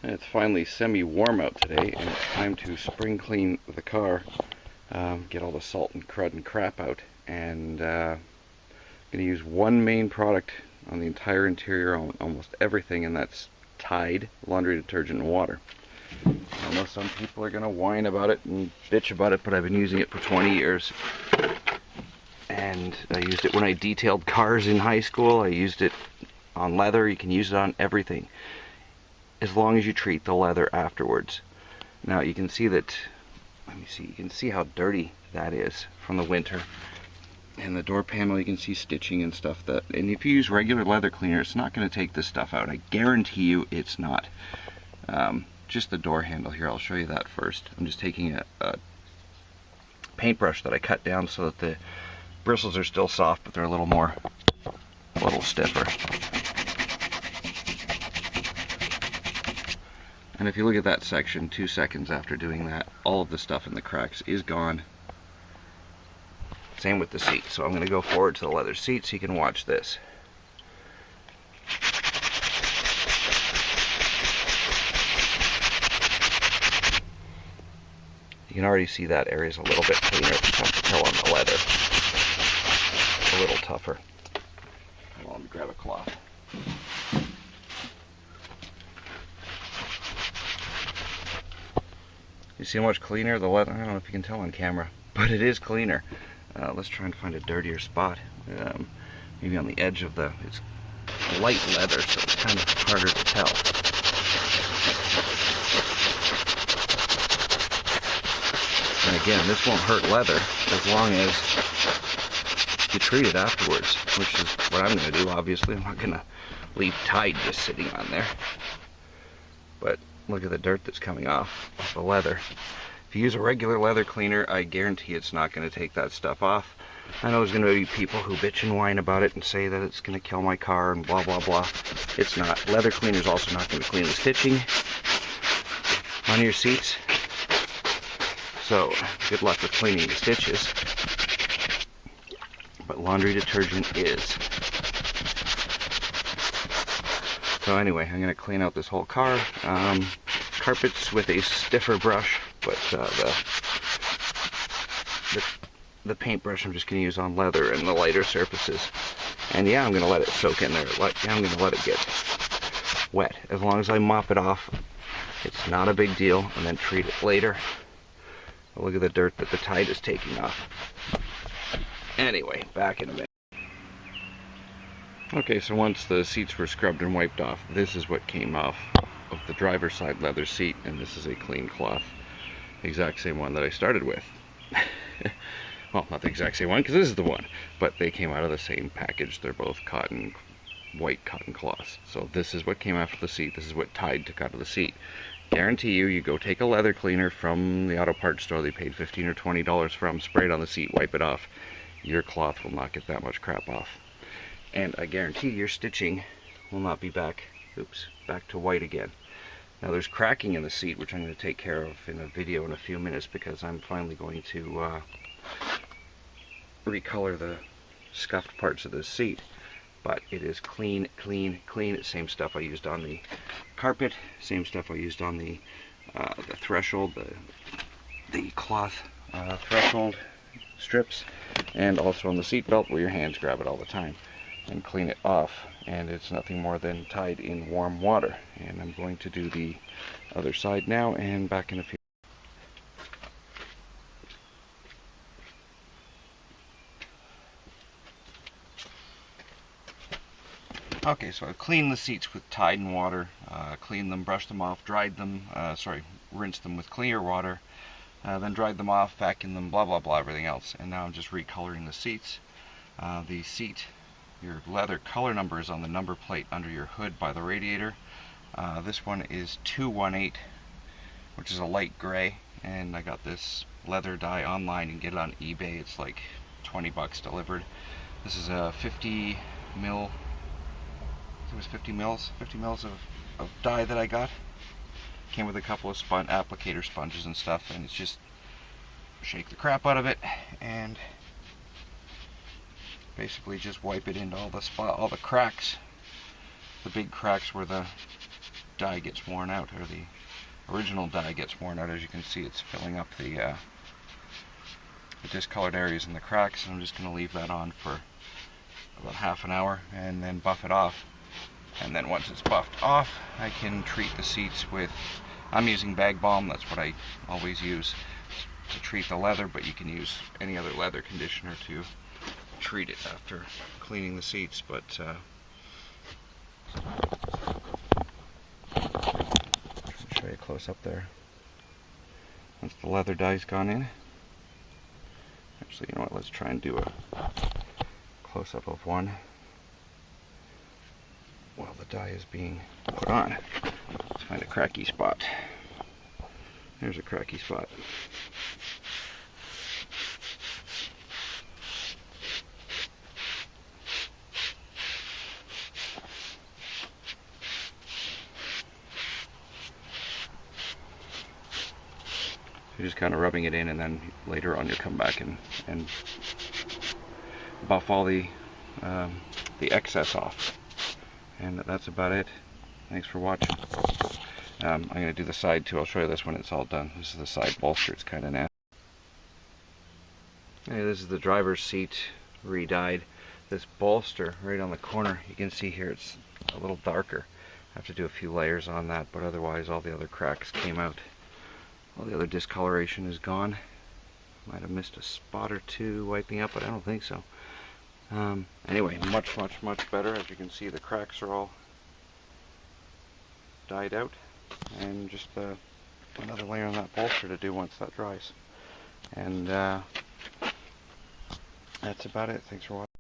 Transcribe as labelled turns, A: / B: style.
A: It's finally semi-warm out today, and it's time to spring clean the car, get all the salt and crud and crap out, and I'm going to use one main product on the entire interior, on almost everything, and that's Tide laundry detergent and water. I know some people are going to whine about it and bitch about it, but I've been using it for 20 years. And I used it when I detailed cars in high school. I used it on leather. You can use it on everything, as long as you treat the leather afterwards. Now you can see that, let me see, you can see how dirty that is from the winter. And the door panel, you can see stitching and stuff. And if you use regular leather cleaner, it's not going to take this stuff out. I guarantee you it's not. Just the door handle here, I'll show you that first. I'm just taking a paintbrush that I cut down so that the bristles are still soft, but they're a little stiffer. And if you look at that section, 2 seconds after doing that, all of the stuff in the cracks is gone. Same with the seat. So I'm going to go forward to the leather seat so you can watch this. You can already see that area's a little bit cleaner. It's tough to tell on the leather. A little tougher. Well, let me grab a cloth. You see how much cleaner the leather? I don't know if you can tell on camera, but it is cleaner. Let's try and find a dirtier spot. Maybe on the edge of it's light leather, so it's kind of harder to tell. And again, this won't hurt leather as long as you treat it afterwards, which is what I'm going to do. Obviously, I'm not going to leave Tide just sitting on there. But look at the dirt that's coming off the leather. If you use a regular leather cleaner, I guarantee it's not going to take that stuff off. I know there's going to be people who bitch and whine about it and say that it's going to kill my car and blah blah blah. It's not. Leather cleaner is also not going to clean the stitching on your seats. So good luck with cleaning the stitches. But laundry detergent is. So anyway, I'm going to clean out this whole car. Carpets with a stiffer brush, but the paintbrush I'm just going to use on leather and the lighter surfaces. And yeah, I'm going to let it soak in there. I'm going to let it get wet. As long as I mop it off, it's not a big deal, and then treat it later. Look at the dirt that the Tide is taking off. Anyway, back in a minute. Okay, so once the seats were scrubbed and wiped off, this is what came off of the driver's side leather seat, and this is a clean cloth. The exact same one that I started with. Well, not the exact same one, because this is the one, but they came out of the same package. They're both white cotton cloths. So this is what came off of the seat. This is what Tide took out of the seat. Guarantee you go take a leather cleaner from the auto parts store they paid $15 or $20 from, spray it on the seat, wipe it off. Your cloth will not get that much crap off. And I guarantee your stitching will not be back to white again. Now there's cracking in the seat, which I'm going to take care of in a video in a few minutes, because I'm finally going to recolor the scuffed parts of this seat. But it is clean, clean, clean. It's same stuff I used on the carpet, same stuff I used on the threshold, the cloth threshold strips, and also on the seat belt where your hands grab it all the time, and clean it off. And it's nothing more than Tide in warm water. And I'm going to do the other side now, and back in a few. Okay, so I've cleaned the seats with Tide and water, cleaned them, brushed them off, dried them, rinsed them with clear water, then dried them off, vacuumed them, blah blah blah, everything else. And now I'm just recoloring the seats. The seat, your leather color number is on the number plate under your hood by the radiator. This one is 218, which is a light gray, and I got this leather dye online. You can get it on eBay. It's like 20 bucks delivered. This is a 50 mil. It was 50 mils of dye that I got. Came with a couple of applicator sponges and stuff, and it's just shake the crap out of it and basically just wipe it into all the cracks. The big cracks where the dye gets worn out, or the original dye gets worn out. As you can see, it's filling up the discolored areas in the cracks, and I'm just going to leave that on for about half an hour and then buff it off. And then once it's buffed off, I can treat the seats with, I'm using Bag Balm. That's what I always use to treat the leather, but you can use any other leather conditioner to treat it after cleaning the seats. But show you close up there. Once the leather dye's gone in, actually, you know what, let's try and do a close up of one while the dye is being put on. Let's find a cracky spot. There's a cracky spot. You're just kind of rubbing it in, and then later on you'll come back and buff all the excess off. And that's about it. Thanks for watching. I'm going to do the side too. I'll show you this when it's all done. This is the side bolster. It's kind of nasty. Hey, this is the driver's seat re-dyed. This bolster right on the corner, you can see here it's a little darker. I have to do a few layers on that, but otherwise all the other cracks came out. All the other discoloration is gone. Might have missed a spot or two wiping up, but I don't think so. Anyway, much better. As you can see, the cracks are all dyed out, and just another layer on that bolster to do once that dries. And that's about it. Thanks for watching.